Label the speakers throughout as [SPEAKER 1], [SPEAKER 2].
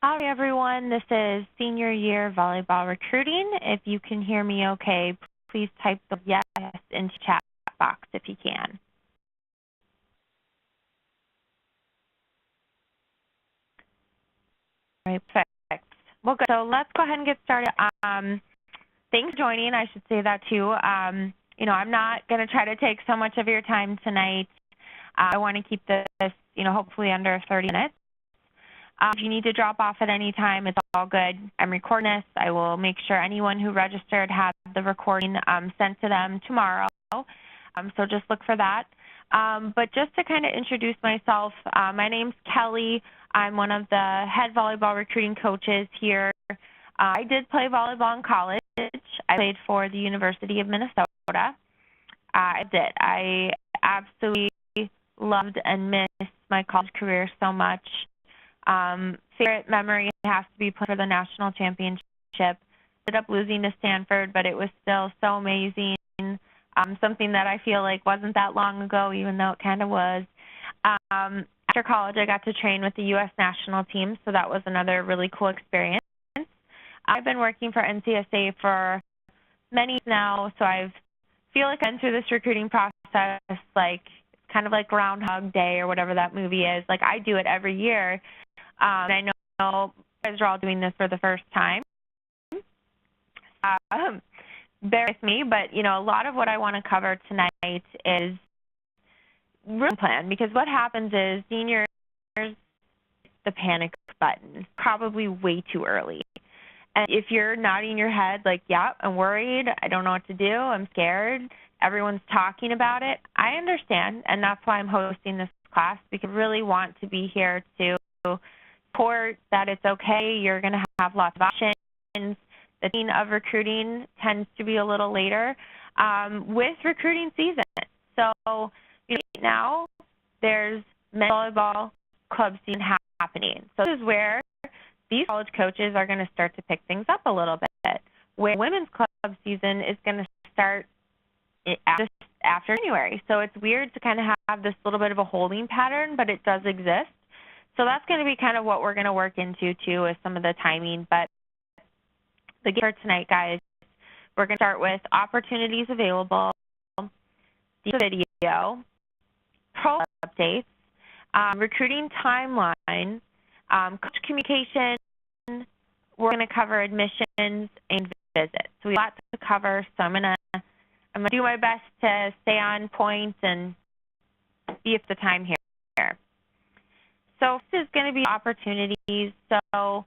[SPEAKER 1] Hi, everyone. This is senior year volleyball recruiting. If you can hear me okay, please type the yes into chat box if you can. All right, perfect. Well, good. So let's go ahead and get started. Thanks for joining. I should say that too. I'm not going to try to take so much of your time tonight. I want to keep this, hopefully under 30 minutes. If you need to drop off at any time, it's all good. I'm recording this. I will make sure anyone who registered has the recording sent to them tomorrow. So just look for that. But just to kind of introduce myself, my name's Kelly. I'm one of the head volleyball recruiting coaches here. I did play volleyball in college. I played for the University of Minnesota. I absolutely loved and missed my college career so much. Favorite memory has to be playing for the national championship. Ended up losing to Stanford, but it was still so amazing. Something that I feel like wasn't that long ago, even though it kind of was. After college, I got to train with the U.S. national team, so that was another really cool experience. I've been working for NCSA for many years now, so I feel like I've been through this recruiting process kind of like Groundhog Day or whatever that movie is. Like, I do it every year. And I know you guys are all doing this for the first time. Bear with me, but, a lot of what I want to cover tonight is room plan, because what happens is seniors the panic button probably way too early. And if you're nodding your head like, yeah, I'm worried, I don't know what to do, I'm scared, everyone's talking about it, I understand, and that's why I'm hosting this class, because I really want to be here to support that it's okay, you're going to have lots of options. The scene of recruiting tends to be a little later with recruiting season. So right now, there's men's volleyball club season happening. So this is where these college coaches are going to start to pick things up a little bit, where women's club season is going to start after January. So it's weird to kind of have this little bit of a holding pattern, but it does exist. So that's going to be kind of what we're going to work into, too, with some of the timing. But the game for tonight, guys, we're going to start with opportunities available, the video, pro updates, recruiting timeline, coach communication. We're going to cover admissions and visits. So we have a lot to cover, so I'm going to do my best to stay on point and be at the time here. So this is going to be opportunities. So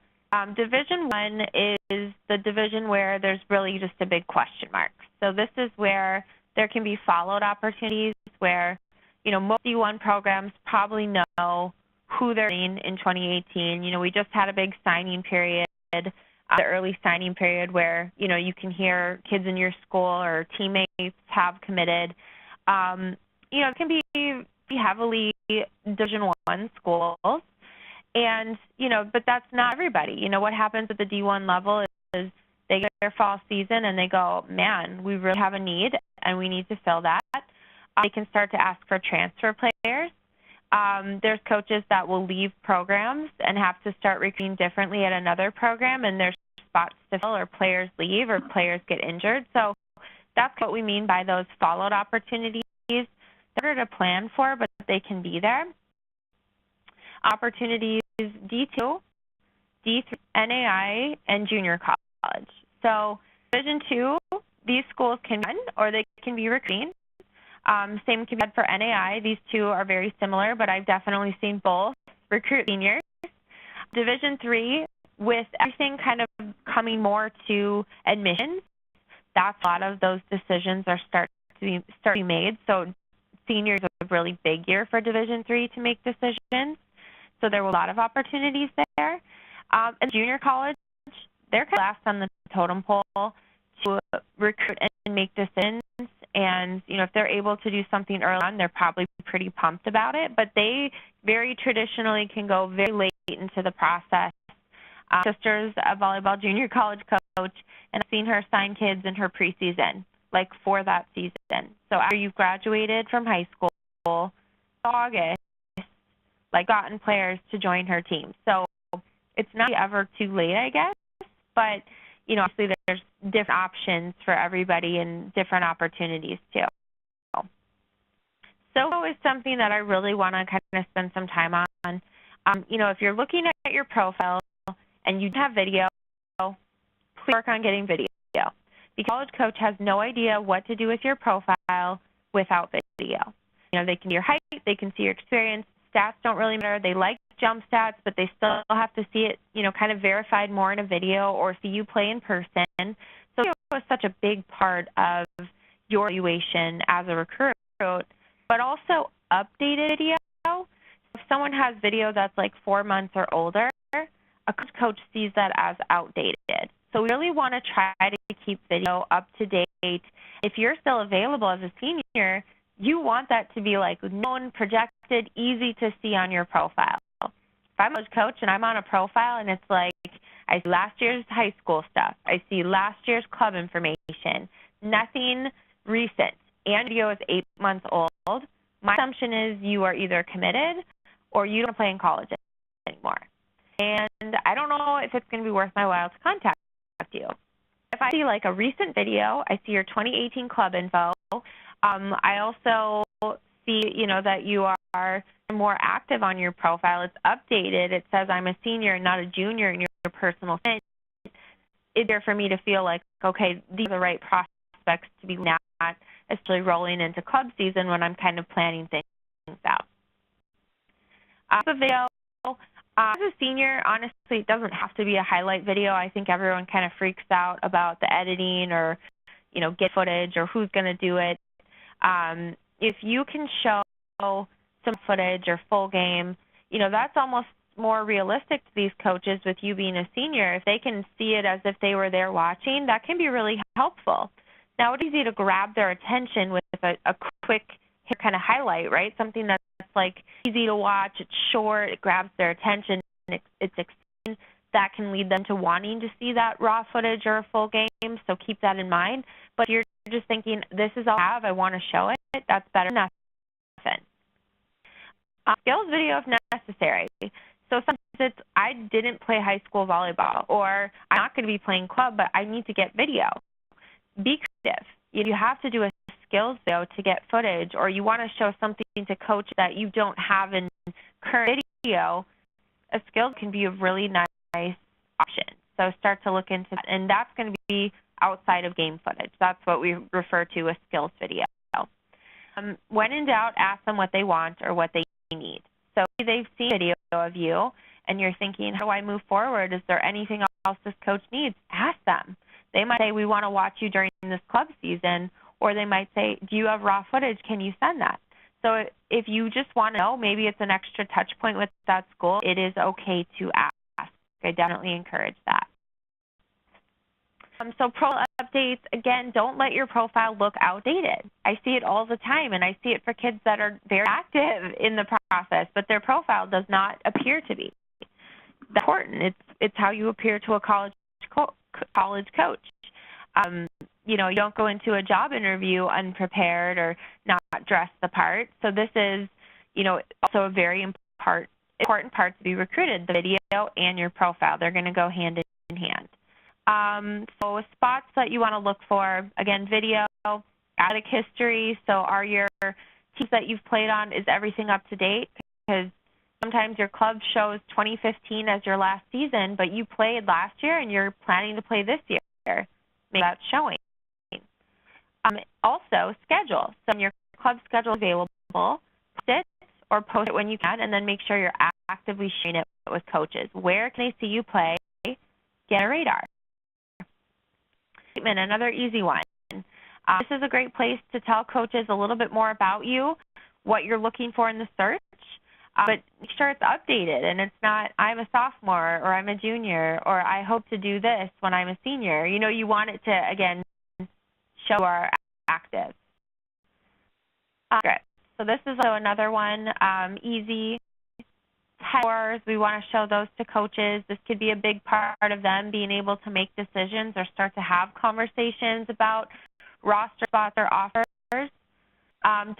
[SPEAKER 1] Division I is the division where there's really just a big question mark. So this is where there can be followed opportunities where, most D1 programs probably know who they're in 2018. We just had a big signing period, the early signing period where, you can hear kids in your school or teammates have committed. It can be heavily Division I schools. And, but that's not everybody. What happens at the D1 level is they get their fall season and they go, man, we really have a need and we need to fill that. They can start to ask for transfer players. There's coaches that will leave programs and have to start recruiting differently at another program, and there's spots to fill, or players leave, or players get injured. So that's what we mean by those followed opportunities. They're harder to plan for, but they can be there. Opportunities D2, D3, NAI, and junior college. So Division II, these schools can be run or they can be recruiting. Same can be said for NAI. These two are very similar, but I've definitely seen both recruit seniors. Division III, with everything kind of coming more to admissions, that's a lot of those decisions are start to be made. So seniors are a really big year for Division III to make decisions. So there were a lot of opportunities there. And junior college, they're kind of last on the totem pole to recruit and make decisions. And, if they're able to do something early on, they're probably pretty pumped about it. But they very traditionally can go very late into the process. Sister's a volleyball junior college coach, and I've seen her sign kids in her preseason, for that season. So after you've graduated from high school, August, gotten players to join her team. So it's not ever too late, I guess, but, you know, obviously there's different options for everybody and different opportunities too. So is something that I really want to kind of spend some time on. You know, if you're looking at your profile and you have video, please work on getting video. The college coach has no idea what to do with your profile without video. You know, they can see your height, they can see your experience. Stats don't really matter. They like jump stats, but they still have to see it, you know, kind of verified more in a video or see you play in person. So video is such a big part of your evaluation as a recruit, but also updated video. If someone has video that's like 4 months or older, a coach sees that as outdated. So we really want to try to keep video up to date. If you're still available as a senior, you want that to be like known, projected, easy to see on your profile. If I'm a coach and I'm on a profile and it's like I see last year's high school stuff, I see last year's club information, nothing recent, and video is 8 months old, my assumption is you are either committed or you don't play in college anymore. And I don't know if it's going to be worth my while to contact you. If I see like a recent video, I see your 2018 club info. I also see, you know, that you are more active on your profile. It's updated. It says I'm a senior and not a junior in your personal fit. It's there for me to feel like, okay, these are the right prospects to be now, especially rolling into club season when I'm kind of planning things out. The video, as a senior, honestly, it doesn't have to be a highlight video. I think everyone kind of freaks out about the editing or, you know, get footage or who's going to do it. If you can show some footage or full game, you know, that's almost more realistic to these coaches with you being a senior. If they can see it as if they were there watching, that can be really helpful. Now, it's easy to grab their attention with a quick kind of highlight, right? Something that's like easy to watch, it's short, it grabs their attention, it's exciting. That can lead them to wanting to see that raw footage or a full game, so keep that in mind. But if you're just thinking, this is all I have, I want to show it, that's better than nothing. Skills video if necessary. So sometimes it's, I didn't play high school volleyball, or I'm not going to be playing club, but I need to get video. Be creative. You have to do a skills video to get footage, or you want to show something to coach that you don't have in current video. A skills can be a really nice option. So start to look into that, and that's going to be outside of game footage. That's what we refer to as skills video. When in doubt, ask them what they want or what they need. So if they've seen a video of you and you're thinking, how do I move forward? Is there anything else this coach needs? Ask them. They might say, we want to watch you during this club season, or they might say, do you have raw footage? Can you send that? So if you just want to know, maybe it's an extra touch point with that school, it is okay to ask. I definitely encourage that. So profile updates, again, don't let your profile look outdated. I see it all the time, and I see it for kids that are very active in the process, but their profile does not appear to be. That's important. It's how you appear to a college coach. You know, you don't go into a job interview unprepared or not dress the part. So this is, you know, also a very important part to be recruited, the video and your profile. They're going to go hand in hand. So spots that you want to look for, again, video, athletic history. So are your teams that you've played on, is everything up to date? Because sometimes your club shows 2015 as your last season, but you played last year and you're planning to play this year. Maybe that's showing. Also, schedule. So when your club schedule is available, post it or post it when you can, and then make sure you're actively sharing it with coaches. Where can they see you play? Get a radar. Another easy one. This is a great place to tell coaches a little bit more about you, what you're looking for in the search, but make sure it's updated and it's not, I'm a sophomore or I'm a junior or I hope to do this when I'm a senior. You know, you want it to, again, show our active. So this is another one, easy. Hours, we want to show those to coaches. This could be a big part of them being able to make decisions or start to have conversations about roster spots or offers.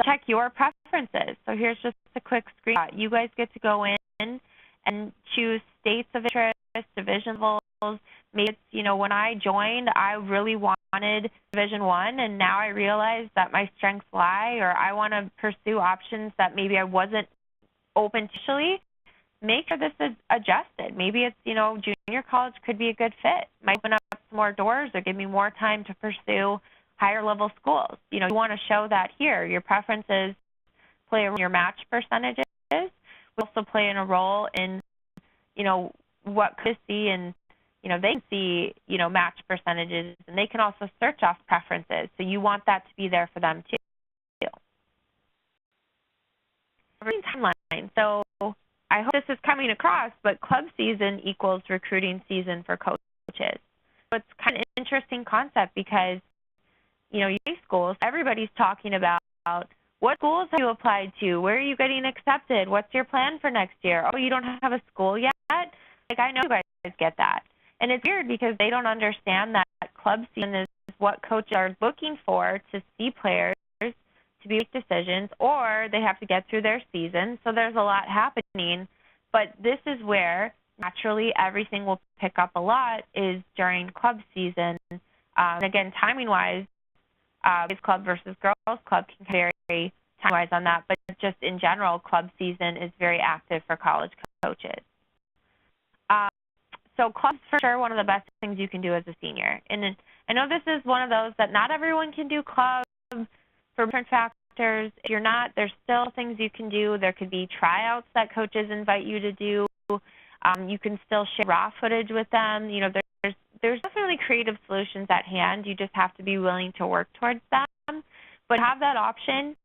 [SPEAKER 1] Check your preferences. So here's just a quick screenshot. You guys get to go in and choose states of interest, division levels. Maybe it's, when I joined, I really wanted Division One, and now I realize that my strengths lie, or I want to pursue options that maybe I wasn't open to initially. Make sure this is adjusted. Maybe it's, junior college could be a good fit. Might open up some more doors or give me more time to pursue higher level schools. You want to show that here. Your preferences play a role in your match percentages. Will also play in a role in, what could see, and, they can see, match percentages, and they can also search off preferences. So you want that to be there for them too. Timeline. So I hope this is coming across, but club season equals recruiting season for coaches. So it's kind of an interesting concept because, high schools, everybody's talking about what schools have you applied to? Where are you getting accepted? What's your plan for next year? Oh, you don't have a school yet? I know you guys get that. And it's weird because they don't understand that club season is what coaches are looking for to see players to make decisions, or they have to get through their season. So there's a lot happening. But this is where naturally everything will pick up a lot is during club season. And again, timing-wise, boys club versus girls club can vary time-wise on that, but just in general, club season is very active for college coaches. So clubs for sure one of the best things you can do as a senior. And I know this is one of those that not everyone can do clubs for different factors. If you're not, there's still things you can do. There could be tryouts that coaches invite you to do. You can still share raw footage with them. There's definitely creative solutions at hand. You just have to be willing to work towards them. But have that option,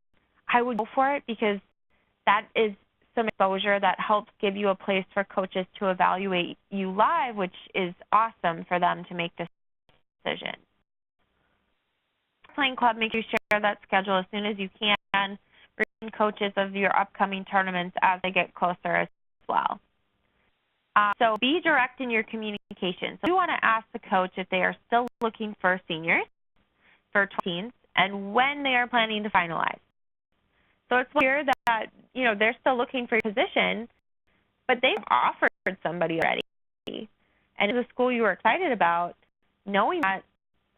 [SPEAKER 1] I would go for it because that is some exposure that helps give you a place for coaches to evaluate you live, which is awesome for them to make this decision. Playing club, make sure you share that schedule as soon as you can. Remind coaches of your upcoming tournaments as they get closer as well. So be direct in your communication. So you want to ask the coach if they are still looking for seniors for teams and when they are planning to finalize. So it's clear that, they're still looking for your position, but they've offered somebody already. And it's a school you were excited about, knowing that,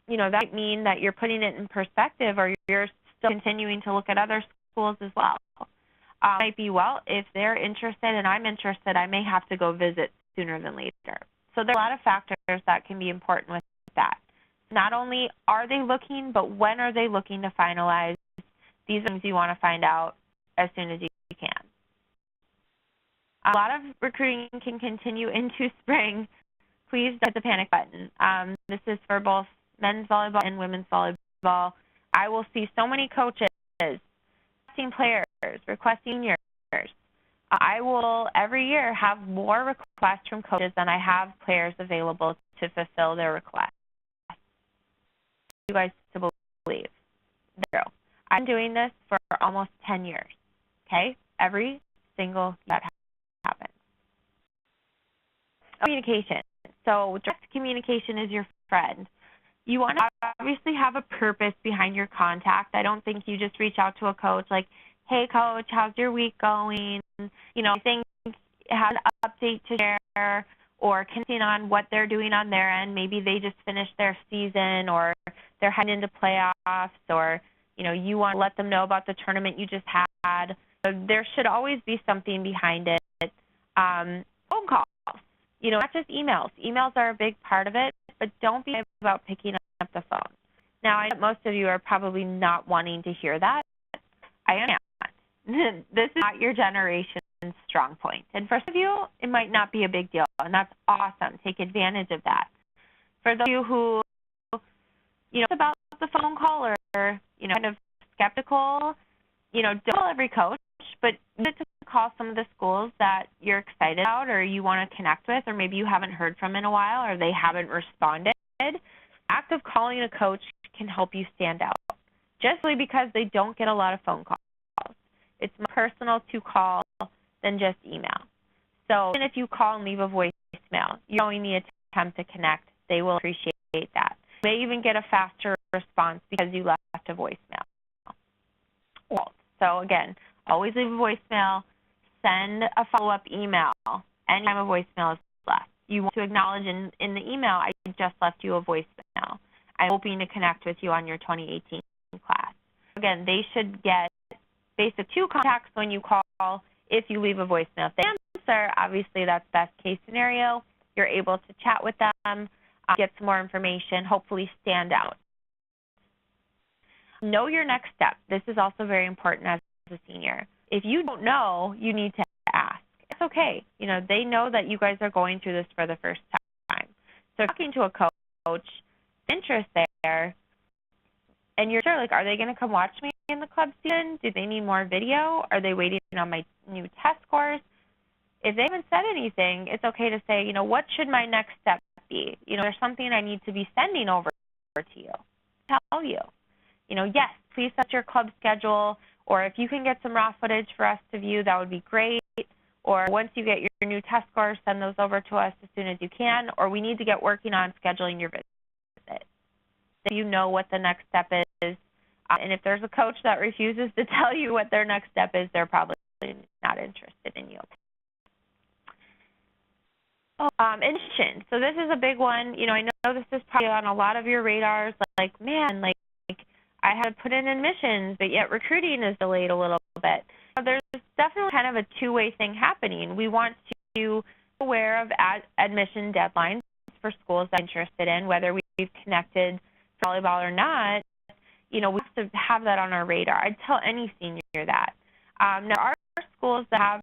[SPEAKER 1] that might mean that you're putting it in perspective or you're still continuing to look at other schools as well. Might be, if they're interested and I'm interested, I may have to go visit sooner than later. So there are a lot of factors that can be important with that. Not only are they looking, but when are they looking to finalize? These are things you want to find out as soon as you can. A lot of recruiting can continue into spring. Please don't hit the panic button. This is for both men's volleyball and women's volleyball. I will see so many coaches requesting players, requesting seniors. I will every year have more requests from coaches than I have players available to fulfill their requests. You guys to believe. Zero. I'm doing this for almost 10 years. Okay? Every single year that happens. Communication. So direct communication is your friend. You want to obviously have a purpose behind your contact. I don't think you just reach out to a coach like, hey, coach, how's your week going? I think it has an update to share or commenting on what they're doing on their end. Maybe they just finished their season or they're heading into playoffs or, you want to let them know about the tournament you just had. So there should always be something behind it. Phone calls, not just emails. Emails are a big part of it, but don't be about picking up the phone. Now, I know most of you are probably not wanting to hear that. I understand. This is not your generation's strong point. And for some of you, it might not be a big deal, and that's awesome. Take advantage of that. For those of you who, it's about the phone call or, kind of skeptical, don't call every coach, but you need to call some of the schools that you're excited about or you want to connect with, or maybe you haven't heard from in a while or they haven't responded. The act of calling a coach can help you stand out, just because they don't get a lot of phone calls. It's more personal to call than just email. So even if you call and leave a voicemail, you're showing the attempt to connect. They will appreciate that. You may even get a faster response because you left a voicemail. So again, always leave a voicemail, send a follow-up email. anytime a voicemail is left. You want to acknowledge in the email, I just left you a voicemail. I'm hoping to connect with you on your 2018 class. Again, they should get basic 2 contacts when you call if you leave a voicemail. If they answer, obviously that's best case scenario. You're able to chat with them, get some more information, hopefully stand out. Know your next step. This is also very important as a senior. If you don't know, you need to ask. It's okay. You know, they know that you guys are going through this for the first time. So talking to a coach, interest there, and you're sure, like, are they going to come watch me in the club season? Do they need more video? Are they waiting on my new test scores? If they haven't said anything, it's okay to say, you know, what should my next step be? You know, there's something I need to be sending over to you. Tell you. You know, yes, please set your club schedule, or if you can get some raw footage for us to view, that would be great. Or once you get your new test scores, send those over to us as soon as you can, or we need to get working on scheduling your visit. So you know what the next step is. And if there's a coach that refuses to tell you what their next step is, they're probably not interested in you. Admissions. So this is a big one. You know, I know this is probably on a lot of your radars. Like, man, like I had to put in admissions, but yet recruiting is delayed a little bit. There's definitely kind of a two-way thing happening. We want to be aware of admission deadlines for schools that are interested in, whether we've connected for volleyball or not. You know, we have to have that on our radar. I'd tell any senior that. Now, there are schools that have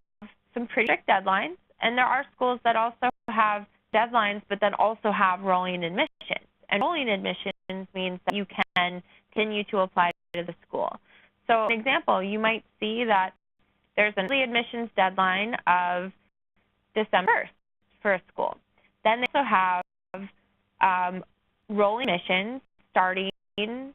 [SPEAKER 1] some pretty strict deadlines, and there are schools that also have deadlines but then also have rolling admissions. And rolling admissions means that you can continue to apply to the school. So, an example, you might see that there's an early admissions deadline of December 1st for a school. Then they also have rolling admissions starting February,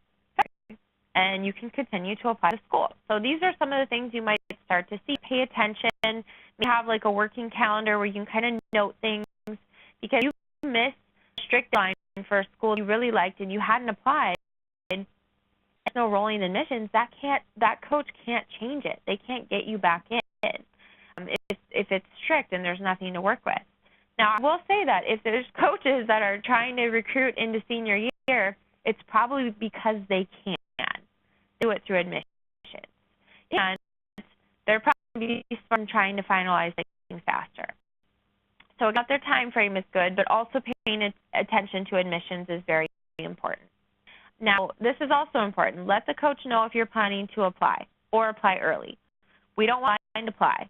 [SPEAKER 1] and you can continue to apply to school. So these are some of the things you might start to see. Pay attention. Maybe have like a working calendar where you can kind of note things, because you miss a strict deadline for a school you really liked and you hadn't applied. There's no rolling admissions. That coach can't change it. They can't get you back in if it's strict and there's nothing to work with. Now, I will say that if there's coaches that are trying to recruit into senior year, it's probably because they can do it through admissions. And they're probably trying to finalize things faster. So their time frame is good, but also paying attention to admissions is very important. Now, this is also important. Let the coach know if you're planning to apply or apply early. We don't want to apply.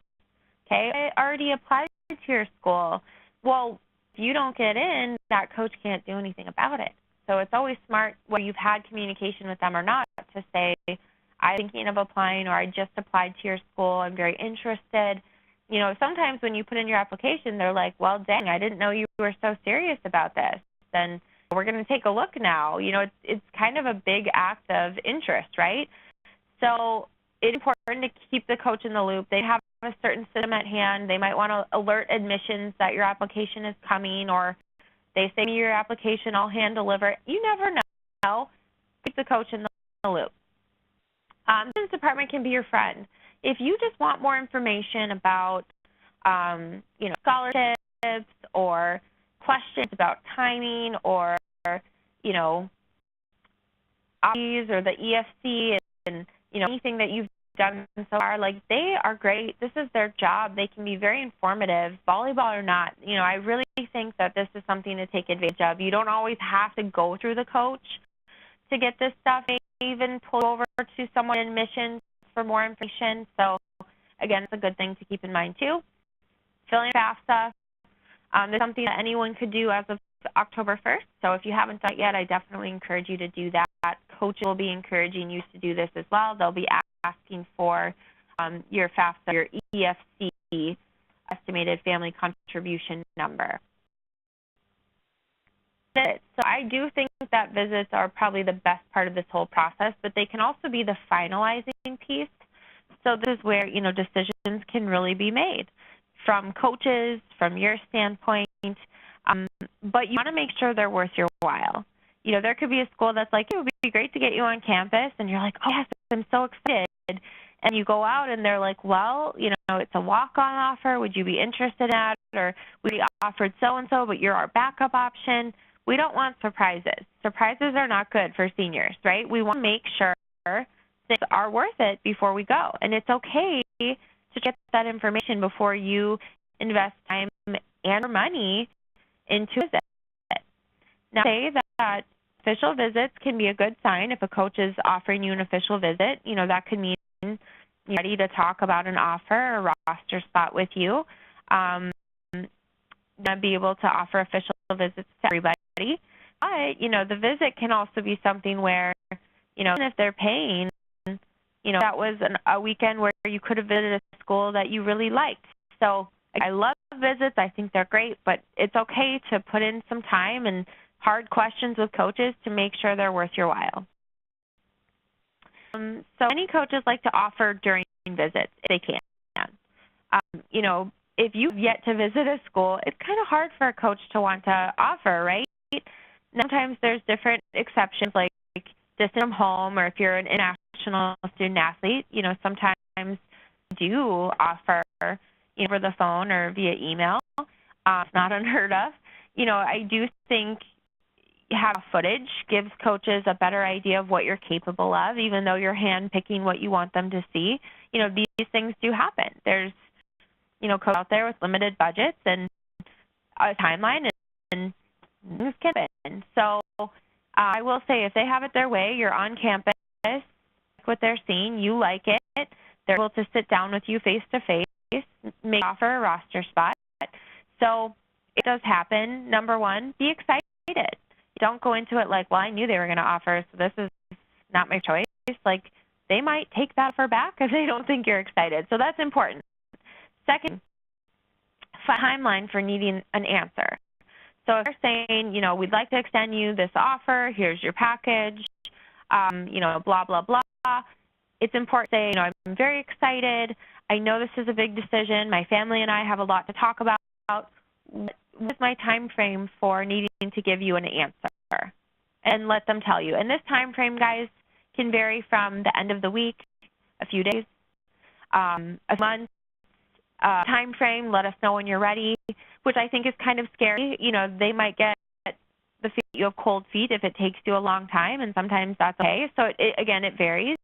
[SPEAKER 1] Okay, I already applied to your school. Well, if you don't get in, that coach can't do anything about it. So it's always smart, whether you've had communication with them or not, to say, I'm thinking of applying, or I just applied to your school, I'm very interested. You know, sometimes when you put in your application, they're like, well, dang, I didn't know you were so serious about this. Then we're going to take a look now. You know, it's kind of a big act of interest, right? So it's important to keep the coach in the loop. They have a certain system at hand. They might want to alert admissions that your application is coming, or they say your application, I'll hand deliver it. You never know. Keep the coach in the loop. The admissions department can be your friend. If you just want more information about, you know, scholarships or questions about timing, or, you know, or the EFC, and, you know, anything that you've done so far, like, they are great. This is their job. They can be very informative, volleyball or not. You know, I really think that this is something to take advantage of. You don't always have to go through the coach to get this stuff. Maybe even pull over to someone in admissions for more information. So, again, it's a good thing to keep in mind, too. Filling FAFSA is something that anyone could do as of October 1st. So if you haven't done it yet, I definitely encourage you to do that. Coaches will be encouraging you to do this as well. They'll be asking for your FAFSA, your EFC, estimated family contribution number. So I do think that visits are probably the best part of this whole process, but they can also be the finalizing piece. So this is where, you know, decisions can really be made from coaches, from your standpoint, but you want to make sure they're worth your while. You know, there could be a school that's like, it would be great to get you on campus, and you're like, oh, yes, I'm so excited. And you go out and they're like, well, it's a walk-on offer. Would you be interested in that? Or we offered so-and-so, but you're our backup option. We don't want surprises. Surprises are not good for seniors, right? We want to make sure things are worth it before we go. And it's okay to get that information before you invest time and money into a visit. Now, say that official visits can be a good sign. If a coach is offering you an official visit, that could mean you're ready to talk about an offer or roster spot with you. Be able to offer official visits to everybody. But, the visit can also be something where, even if they're paying, that was a weekend where you could have visited a school that you really liked. So I love visits. I think they're great, but it's okay to put in some time and hard questions with coaches to make sure they're worth your while. So many coaches like to offer during visits if they can. If you've yet to visit a school, it's kind of hard for a coach to want to offer, right? Sometimes there's different exceptions, like distance from home, or if you're an international student athlete, sometimes do offer over the phone or via email. It's not unheard of. I do think having footage gives coaches a better idea of what you're capable of, even though you're hand-picking what you want them to see. These things do happen. There's coaches out there with limited budgets and a timeline, and things can happen. So I will say, if they have it their way, you're on campus, like what they're seeing, you like it, they're able to sit down with you face-to-face, make offer a roster spot. So it does happen. Number one, be excited. Don't go into it like, well, I knew they were going to offer, so this is not my choice. Like, they might take that offer back if they don't think you're excited. So that's important. Second, timeline for needing an answer. So if they're saying, we'd like to extend you this offer, here's your package, blah, blah, blah, it's important to say, I'm very excited. I know this is a big decision. My family and I have a lot to talk about. What is my time frame for needing to give you an answer? And let them tell you. And this time frame, guys, can vary from the end of the week, a few days, a month. Time frame, let us know when you're ready, which I think is kind of scary. They might get the feet you have cold feet if it takes you a long time, and sometimes that's okay. So again, it varies.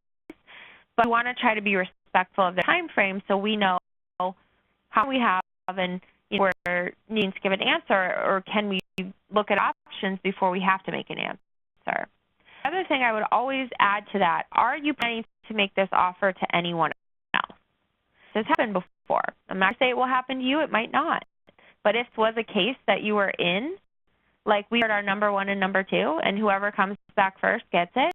[SPEAKER 1] But we want to try to be respectful of the time frame so we know how we have and we're needing to give an answer, or can we look at options before we have to make an answer. The other thing I would always add to that, are you planning to make this offer to anyone else? This happened before. I'm not saying it will happen to you. It might not. But if it was a case that you were in, like we are our number one and number two, and whoever comes back first gets it,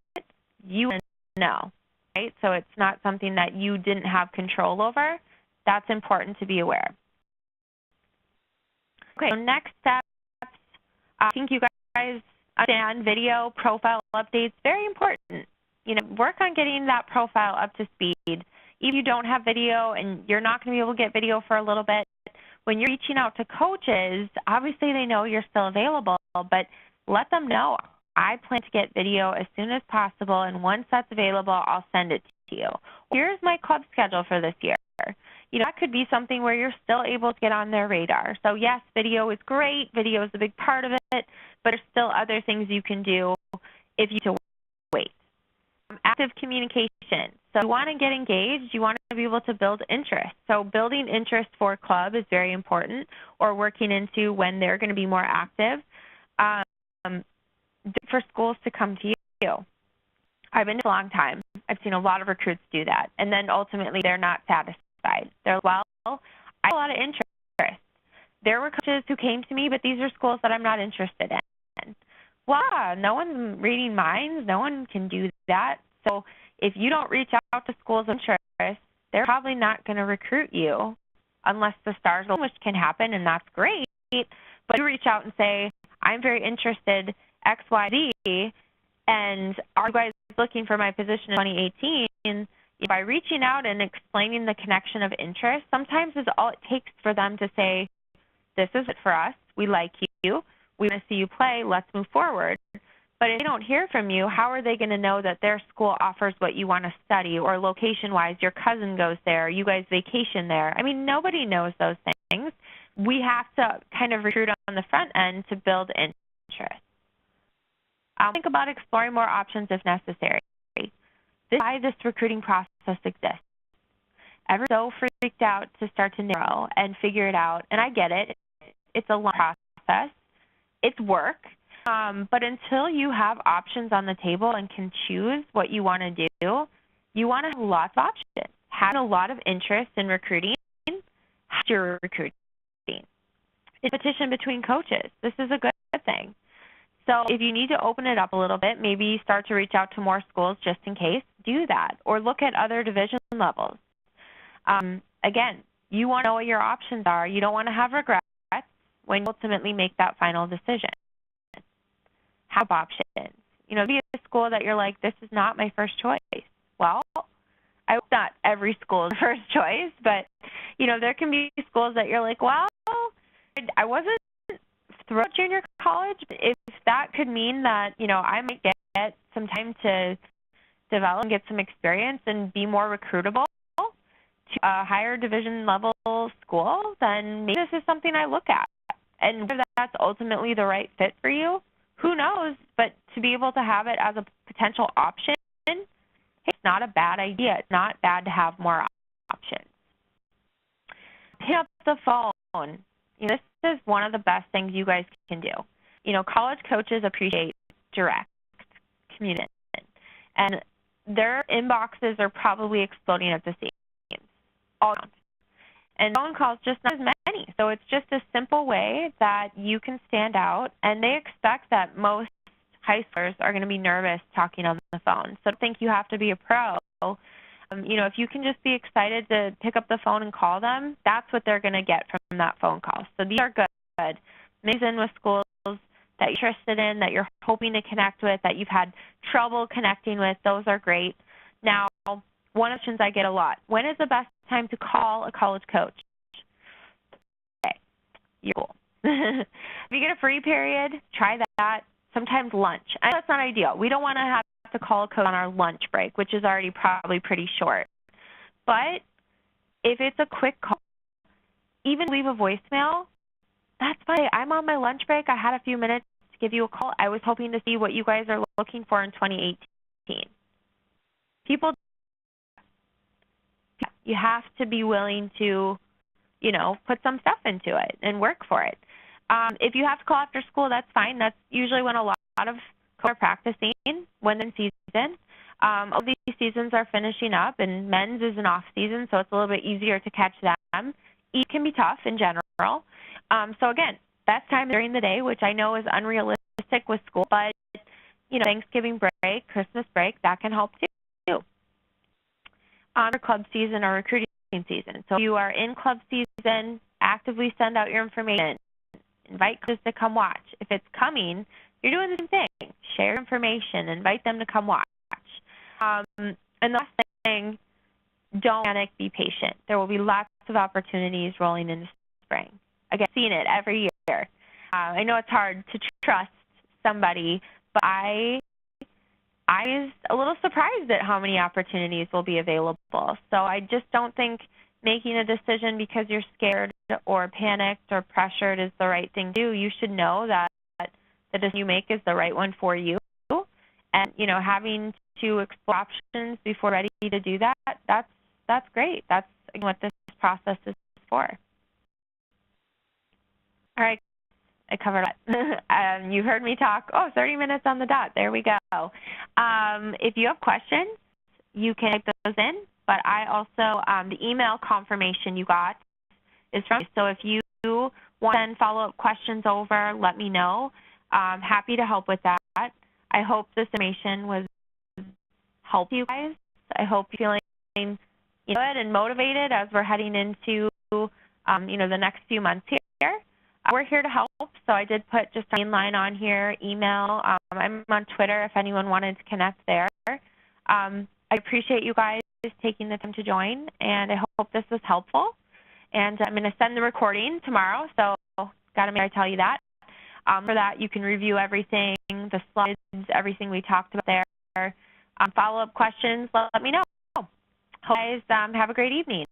[SPEAKER 1] you know, right? So it's not something that you didn't have control over. That's important to be aware. Okay, so next steps. I think you guys understand video profile updates, very important. Work on getting that profile up to speed. Even if you don't have video and you're not going to be able to get video for a little bit, when you're reaching out to coaches, obviously they know you're still available, but let them know, I plan to get video as soon as possible, and once that's available, I'll send it to you. Here's my club schedule for this year. That could be something where you're still able to get on their radar. So yes, video is great. Video is a big part of it, but there's still other things you can do if you wait. Active communication. So you want to get engaged. You want to be able to build interest. So building interest for club is very important, or working into when they're going to be more active. For schools to come to you. I've been here a long time. I've seen a lot of recruits do that, and then ultimately they're not satisfied. They're, well, I have a lot of interest. There were coaches who came to me, but these are schools that I'm not interested in. Well, no one's reading minds. No one can do that. So if you don't reach out to schools of interest, they're probably not going to recruit you unless the stars align, which can happen, and that's great. But you reach out and say, I'm very interested, X, Y, Z, and are you guys looking for my position in 2018? By reaching out and explaining the connection of interest, sometimes is all it takes for them to say, this is it for us, we like you, we want to see you play, let's move forward. But if they don't hear from you, how are they going to know that their school offers what you want to study, or location-wise, your cousin goes there, you guys vacation there? I mean, nobody knows those things. We have to kind of recruit on the front end to build interest. Think about exploring more options if necessary. This is why this recruiting process exists. Everyone's so freaked out to start to narrow and figure it out, and I get it. It's a long process. It's work. But until you have options on the table and can choose what you want to do, you want to have lots of options. Having a lot of interest in recruiting, you're recruiting. It's a competition between coaches. This is a good thing. So if you need to open it up a little bit, maybe start to reach out to more schools just in case, do that. Or look at other division levels. Again, you want to know what your options are. You don't want to have regrets when you ultimately make that final decision. Have options. Be a school that you're like, this is not my first choice. Well, I hope not every school is first choice, but, there can be schools that you're like, well, I wasn't throughout junior college. If that could mean that, I might get some time to develop and get some experience and be more recruitable to a higher division level school, then maybe this is something I look at. And whether that's ultimately the right fit for you, who knows? But to be able to have it as a potential option, it's not a bad idea. It's not bad to have more options. Pick up the phone. This is one of the best things you guys can do. College coaches appreciate direct communication, and their inboxes are probably exploding at the seams all around. And phone calls just not as many. So it's just a simple way that you can stand out, and they expect that most high schoolers are going to be nervous talking on the phone. So I think you have to be a pro. If you can just be excited to pick up the phone and call them, that's what they're going to get from that phone call. So these are good. Mix in with schools that you're interested in, that you're hoping to connect with, that you've had trouble connecting with. Those are great. Now, one of the questions I get a lot, when is the best time to call a college coach? Okay, you're cool. If you get a free period, try that. Sometimes lunch. I know that's not ideal. We don't want to have to call a coach on our lunch break, which is already probably pretty short. But if it's a quick call, even leave a voicemail, that's fine. I'm on my lunch break. I had a few minutes to give you a call. I was hoping to see what you guys are looking for in 2018. People, you have to be willing to, put some stuff into it and work for it. If you have to call after school, that's fine. That's usually when a lot of coaches are practicing when in season. All these seasons are finishing up, and men's is an off season, so it's a little bit easier to catch them. It can be tough in general. So again, best time during the day, which I know is unrealistic with school, but Thanksgiving break, Christmas break, that can help too. Club season or recruiting season. So if you are in club season, actively send out your information. Invite coaches to come watch. If it's coming, you're doing the same thing. Share information. Invite them to come watch. And the last thing, don't panic, be patient. There will be lots of opportunities rolling into spring. Again, seeing it every year. I know it's hard to trust somebody, but I was a little surprised at how many opportunities will be available. So I just don't think making a decision because you're scared or panicked or pressured is the right thing to do. You should know that the decision you make is the right one for you. And, having to explore options before ready to do that, that's great. That's what this process is for. All right. I covered it. You heard me talk, 30 minutes on the dot. There we go. If you have questions, you can type those in. But I also, the email confirmation you got is from me. So if you want to send follow-up questions over, let me know. I'm happy to help with that. I hope this information was helpful you guys. I hope you're feeling good and motivated as we're heading into the next few months here. We're here to help, so I did put just a main line on here, email. I'm on Twitter if anyone wanted to connect there. I appreciate you guys taking the time to join, and I hope this was helpful. And I'm going to send the recording tomorrow, so got to make sure I tell you that. For that, you can review everything, the slides, everything we talked about there. Follow-up questions, let me know. Hope you guys have a great evening.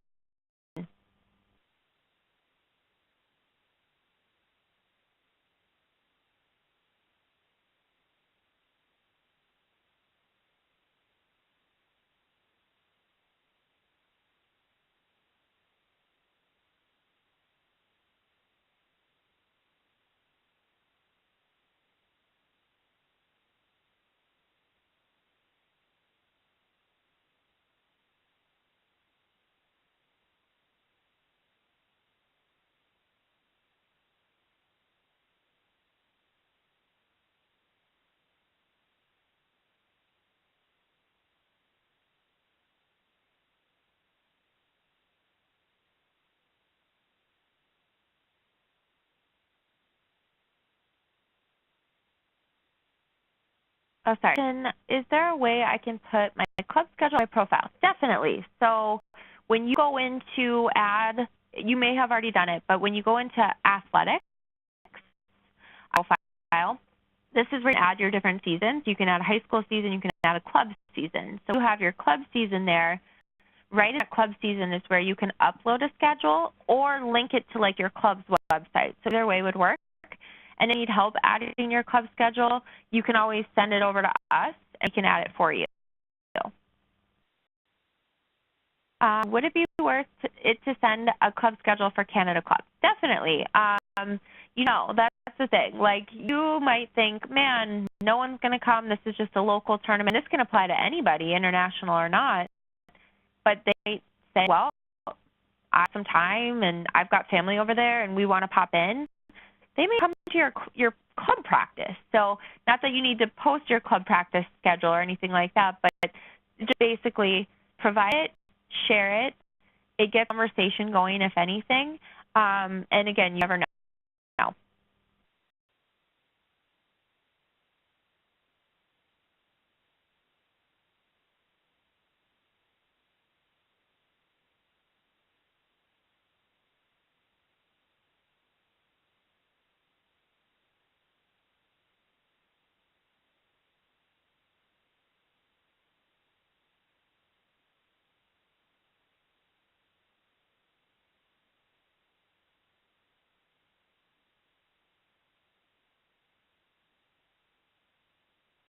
[SPEAKER 1] Oh, sorry. Is there a way I can put my club schedule on my profile? Definitely. So when you go into add, you may have already done it, but when you go into athletics profile, this is where you add your different seasons. You can add a high school season, you can add a club season. So you have your club season there. Right in that club season is where you can upload a schedule or link it to like your club's website. So either way would work. And if you need help adding your club schedule, you can always send it over to us and we can add it for you. Would it be worth it to send a club schedule for Canada Club? Definitely. You know, that's the thing. Like, you might think, man, no one's going to come. This is just a local tournament. This can apply to anybody, international or not. But they say, well, I have some time and I've got family over there and we want to pop in. They may come to your club practice. So not that you need to post your club practice schedule or anything like that, but just basically provide it, share it. It gets conversation going, if anything. And again, you never know.